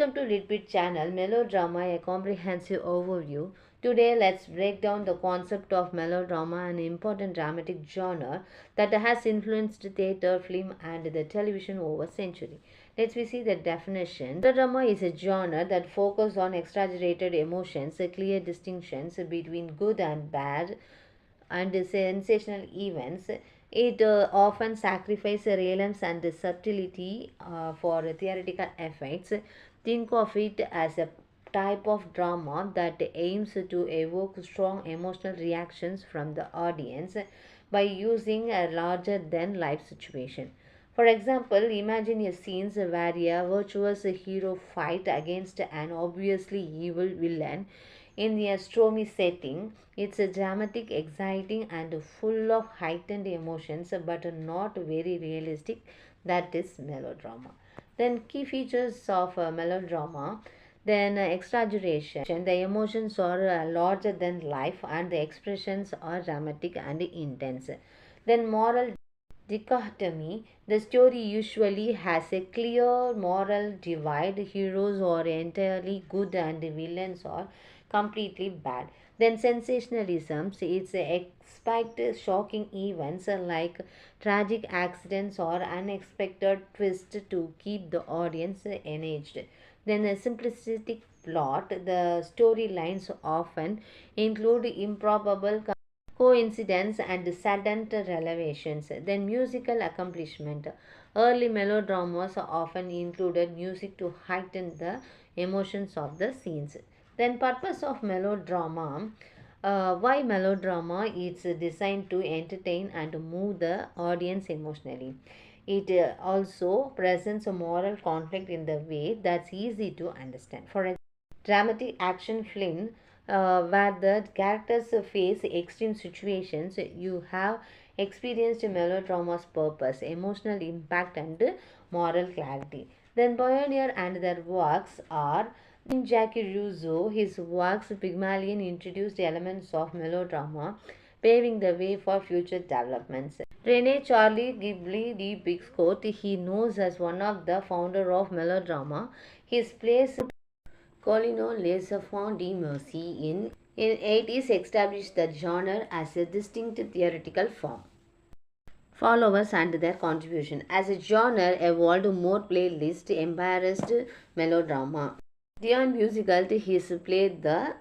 Welcome to Litbit channel Melodrama, a comprehensive overview. Today let's break down the concept of melodrama, an important dramatic genre that has influenced theatre, film and the television over century. Let's see the definition. Melodrama is a genre that focuses on exaggerated emotions, clear distinctions between good and bad, and sensational events. It often sacrifices realism and subtlety for theoretical effects. Think of it as a type of drama that aims to evoke strong emotional reactions from the audience by using a larger than life situation. For example, imagine a scene where a virtuous hero fight against an obviously evil villain in a stormy setting. It's a dramatic, exciting, and full of heightened emotions, but not very realistic. That is melodrama. Then, key features of melodrama. Then, exaggeration. The emotions are larger than life, and the expressions are dramatic and intense. Then, moral dichotomy. The story usually has a clear moral divide. Heroes are entirely good and villains are completely bad. Then sensationalism, it's expect shocking events like tragic accidents or unexpected twists to keep the audience engaged. Then a simplistic plot, the storylines often include improbable coincidence and sudden revelations. Then musical accomplishment. Early melodramas often included music to heighten the emotions of the scenes. Then purpose of melodrama. Why melodrama? It's designed to entertain and move the audience emotionally. It also presents a moral conflict in the way that's easy to understand. For example, dramatic action film where the characters face extreme situations, you have experienced melodrama's purpose, emotional impact, and moral clarity. Then Pioneer and their works are Jackie Russo. His works Pygmalion introduced elements of melodrama, paving the way for future developments. Rene Charlie Ghibli de Bixcourt, he knows as one of the founder of melodrama. His plays Colino Les Enfants de Merci in 80s established the genre as a distinct theoretical form. Followers and their contribution. As a genre evolved, more playlists embarrassed melodrama. Beyond musical, his play The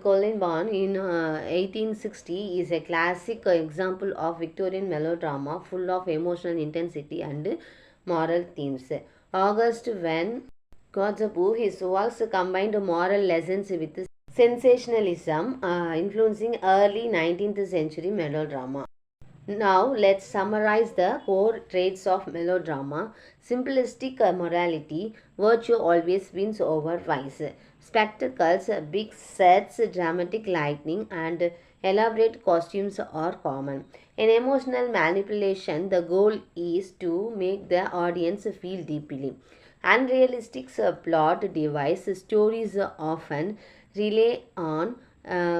Columbine in 1860 is a classic example of Victorian melodrama full of emotional intensity and moral themes. August Van Kotzebue, his works combined moral lessons with sensationalism, influencing early 19th century melodrama. Now, let's summarize the core traits of melodrama. Simplistic morality, virtue always wins over vice. Spectacles, big sets, dramatic lighting, and elaborate costumes are common. In emotional manipulation, the goal is to make the audience feel deeply. Unrealistic plot device, stories often rely on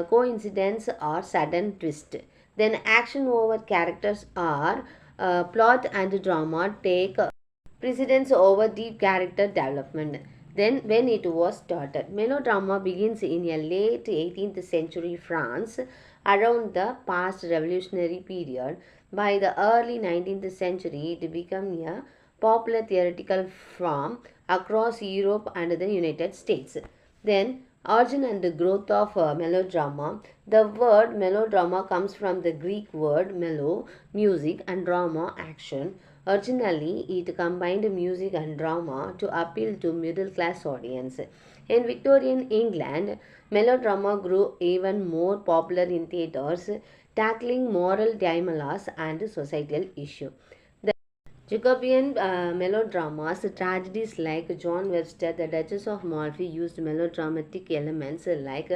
coincidence or sudden twist. Then action over characters are plot and drama take precedence over deep character development. Then when it was started, melodrama begins in a late 18th century France around the past revolutionary period. By the early 19th century, it became a popular theatrical form across Europe and the United States. Then origin and growth of melodrama. The word melodrama comes from the Greek word melo, music, and drama, action. Originally, it combined music and drama to appeal to middle class audience. In Victorian England, melodrama grew even more popular in theatres, tackling moral dilemmas and societal issues. Jacobean melodramas, tragedies like John Webster, The Duchess of Malfi used melodramatic elements like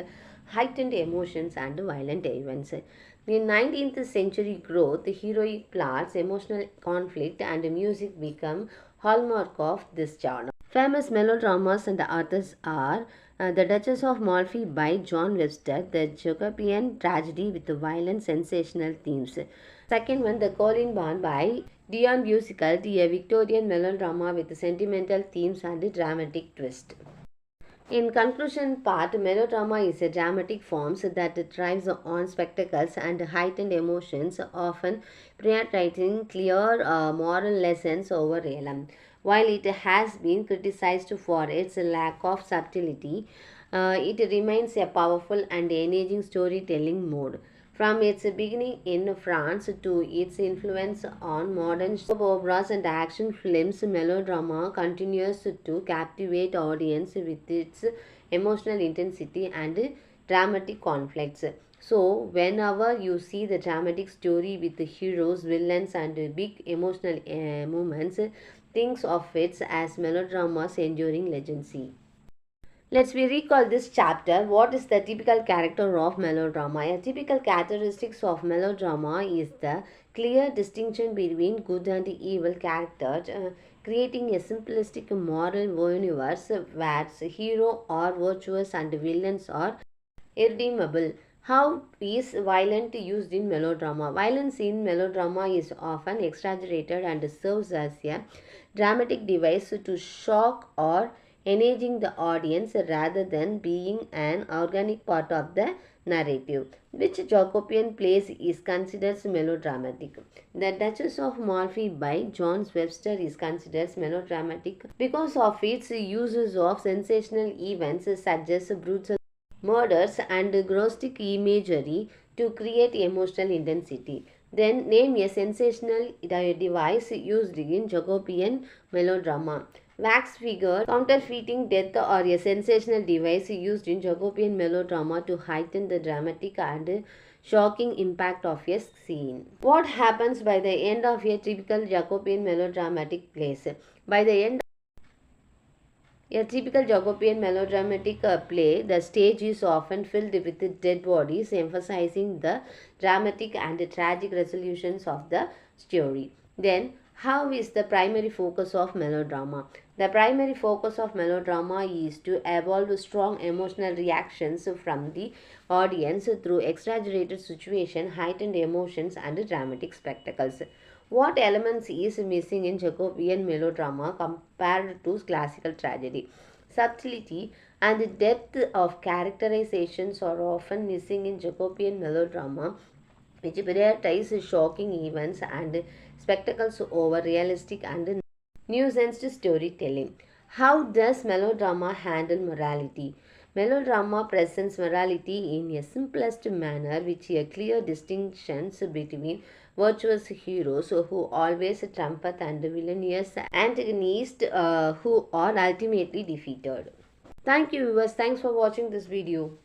heightened emotions and violent events. The 19th century growth, heroic plots, emotional conflict, and music become hallmark of this genre. Famous melodramas and authors are The Duchess of Malfi by John Webster, the Jacobean tragedy with violent sensational themes. Second one, The Columbine by Dion Musical, a Victorian melodrama with sentimental themes and a dramatic twist. In conclusion part, melodrama is a dramatic form that thrives on spectacles and heightened emotions, often prioritizing clear moral lessons over realism. While it has been criticized for its lack of subtlety, it remains a powerful and engaging storytelling mode. From its beginning in France to its influence on modern soap operas and action films, melodrama continues to captivate audience with its emotional intensity and dramatic conflicts. So, whenever you see the dramatic story with the heroes, villains, and big emotional moments, think of it as melodrama's enduring legacy. Let's we recall this chapter. What is the typical character of melodrama? A typical characteristics of melodrama is the clear distinction between good and evil characters, creating a simplistic moral universe where hero are virtuous and villains are irredeemable. How is violence used in melodrama? Violence in melodrama is often exaggerated and serves as a dramatic device to shock or engaging the audience rather than being an organic part of the narrative, which Jacobean plays is considered melodramatic. The Duchess of Malfi by John Webster is considered melodramatic because of its uses of sensational events such as brutal murders and grotesque imagery to create emotional intensity. Then name a sensational device used in Jacobean melodrama. Wax figure, counterfeiting death or a sensational device used in Jacobean melodrama to heighten the dramatic and shocking impact of a scene. What happens by the end of a typical Jacobean melodramatic play? By the end a typical Jacobean melodramatic play, the stage is often filled with dead bodies, emphasizing the dramatic and tragic resolutions of the story. Then, how is the primary focus of melodrama? The primary focus of melodrama is to evolve strong emotional reactions from the audience through exaggerated situation, heightened emotions, and dramatic spectacles. What elements is missing in Jacobean melodrama compared to classical tragedy? Subtlety and the depth of characterizations are often missing in Jacobean melodrama, which prioritize shocking events and spectacles over realistic and nuanced storytelling. How does melodrama handle morality? Melodrama presents morality in a simplest manner, with a clear distinctions between virtuous heroes who always triumph and villainous antagonists who are ultimately defeated. Thank you viewers. Thanks for watching this video.